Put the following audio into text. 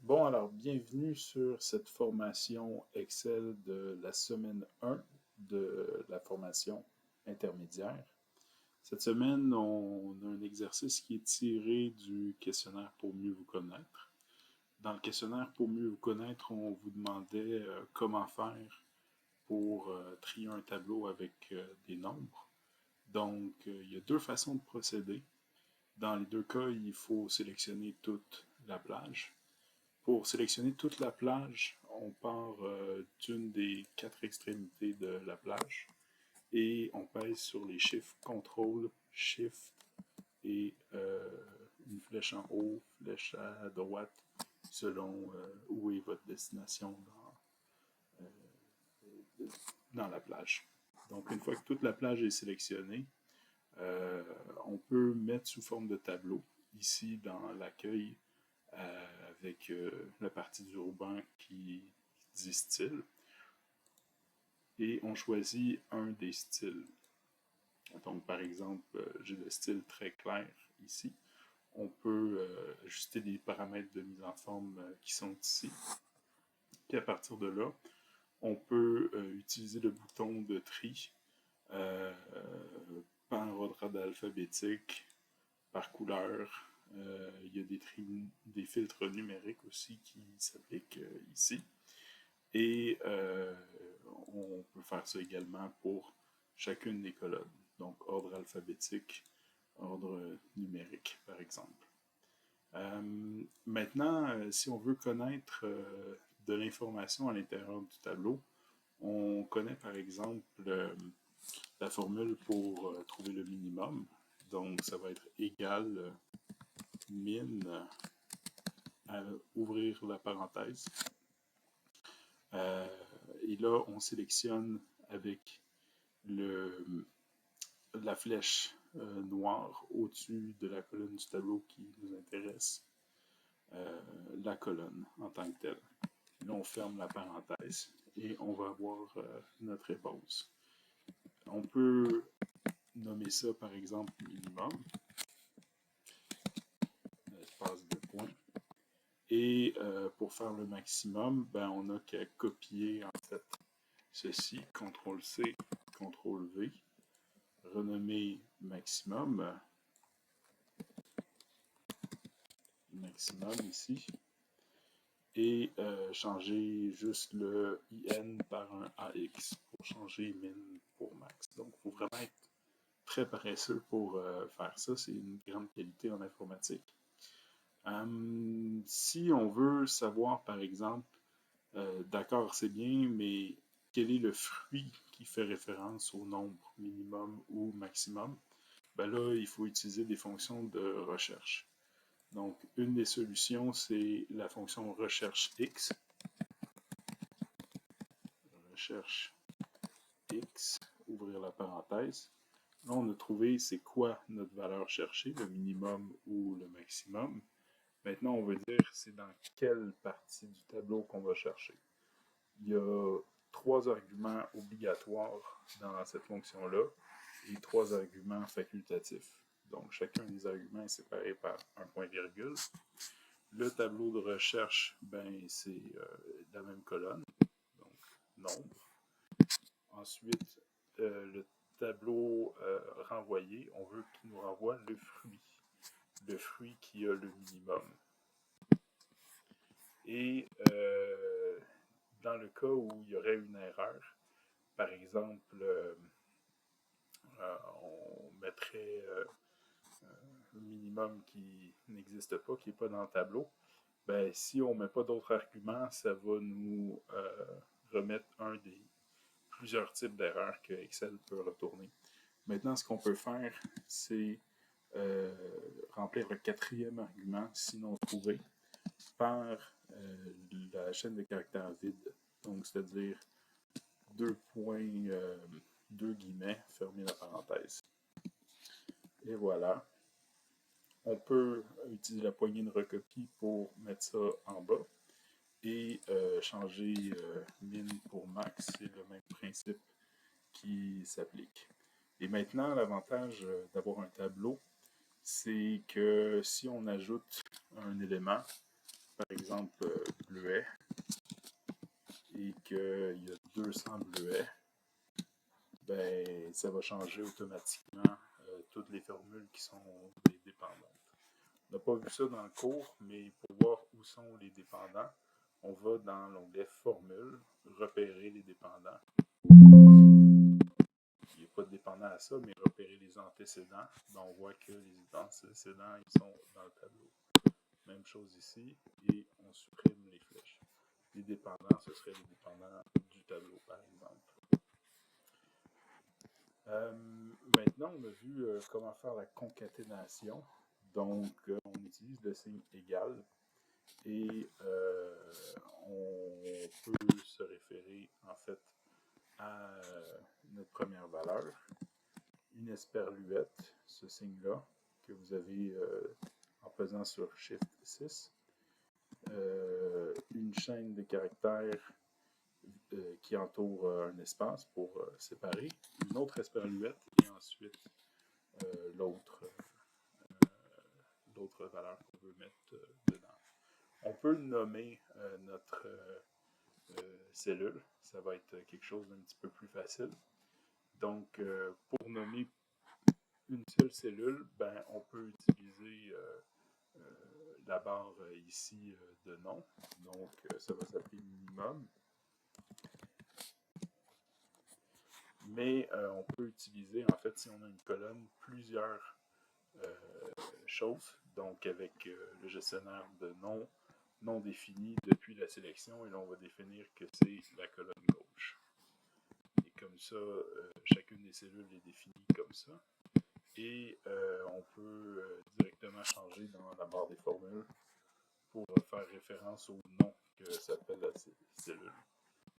Bon, alors, bienvenue sur cette formation Excel de la semaine 1 de la formation intermédiaire. Cette semaine, on a un exercice qui est tiré du questionnaire pour mieux vous connaître. Dans le questionnaire pour mieux vous connaître, on vous demandait comment faire pour trier un tableau avec des nombres. Donc, il y a deux façons de procéder. Dans les deux cas, il faut sélectionner toute la plage. Pour sélectionner toute la plage, on part d'une des quatre extrémités de la plage et on pèse sur les chiffres CTRL, SHIFT et une flèche en haut, flèche à droite, selon où est votre destination dans la plage. Donc, une fois que toute la plage est sélectionnée, on peut mettre sous forme de tableau, ici dans l'accueil, avec la partie du ruban qui dit style. Et on choisit un des styles. Donc, par exemple, j'ai le style très clair ici. On peut ajuster les paramètres de mise en forme qui sont ici. Puis à partir de là, on peut utiliser le bouton de tri par ordre alphabétique, par couleur. Il y a des filtres numériques aussi qui s'appliquent ici. Et on peut faire ça également pour chacune des colonnes. Donc, ordre alphabétique, ordre numérique, par exemple. Maintenant, si on veut connaître de l'information à l'intérieur du tableau, on connaît par exemple la formule pour trouver le minimum. Donc, ça va être égal min à ouvrir la parenthèse. Et là, on sélectionne avec la flèche noire au-dessus de la colonne du tableau qui nous intéresse, la colonne en tant que telle. Là, on ferme la parenthèse et on va avoir notre réponse. On peut nommer ça, par exemple, minimum, espace de points. Et pour faire le maximum, ben, on n'a qu'à copier en fait ceci, CTRL-C, CTRL-V, renommer maximum ici, et changer juste le IN par un AX pour changer min pour max. Donc, il faut vraiment être très paresseux pour faire ça. C'est une grande qualité en informatique. Si on veut savoir, par exemple, d'accord, c'est bien, mais quel est le fruit qui fait référence au nombre minimum ou maximum? Ben là, il faut utiliser des fonctions de recherche. Donc, une des solutions, c'est la fonction recherche X. Recherche X, ouvrir la parenthèse. Là, on a trouvé c'est quoi notre valeur cherchée, le minimum ou le maximum. Maintenant, on veut dire c'est dans quelle partie du tableau qu'on va chercher. Il y a 3 arguments obligatoires dans cette fonction-là et 3 arguments facultatifs. Donc, chacun des arguments est séparé par un point-virgule. Le tableau de recherche, ben, c'est la même colonne, donc nombre. Ensuite, le tableau renvoyé, on veut qu'il nous renvoie le fruit qui a le minimum. Et dans le cas où il y aurait une erreur, par exemple, on mettrait un minimum qui n'existe pas, qui n'est pas dans le tableau, ben, si on ne met pas d'autres arguments, ça va nous remettre un des plusieurs types d'erreurs que Excel peut retourner. Maintenant, ce qu'on peut faire, c'est remplir le 4e argument, sinon trouvé, par la chaîne de caractères vide. Donc, c'est-à-dire 2 guillemets, fermer la parenthèse. Et voilà. On peut utiliser la poignée de recopie pour mettre ça en bas et changer min pour max. C'est le même principe qui s'applique. Et maintenant, l'avantage d'avoir un tableau, c'est que si on ajoute un élément, par exemple, bleuet, et qu'il y a 200 bleuets, ben, ça va changer automatiquement toutes les formules qui sont des dépendantes. On n'a pas vu ça dans le cours, mais pour voir où sont les dépendants, on va dans l'onglet Formules, repérer les dépendants. Il n'y a pas de dépendant à ça, mais repérer les antécédents. Donc, on voit que les antécédents ils sont dans le tableau. Même chose ici, et on supprime les flèches. Les dépendants, ce seraient les dépendants du tableau, par exemple. Maintenant, on a vu comment faire la concaténation. Donc, on utilise le signe égal et on peut se référer en fait à notre première valeur, une esperluette, ce signe-là, que vous avez en pesant sur Shift 6, une chaîne de caractères qui entoure un espace pour séparer, une autre esperluette et ensuite l'autre valeur qu'on veut mettre dedans. On peut nommer notre cellule, ça va être quelque chose d'un petit peu plus facile. Donc, pour nommer une seule cellule, ben, on peut utiliser la barre ici de nom. Donc, ça va s'appeler minimum. Mais on peut utiliser, en fait, si on a une colonne, plusieurs choses. Donc, avec le gestionnaire de nom non défini depuis la sélection, et là, on va définir que c'est la colonne gauche. Et comme ça, chacune des cellules est définie comme ça. Et on peut directement changer dans la barre des formules pour faire référence au nom que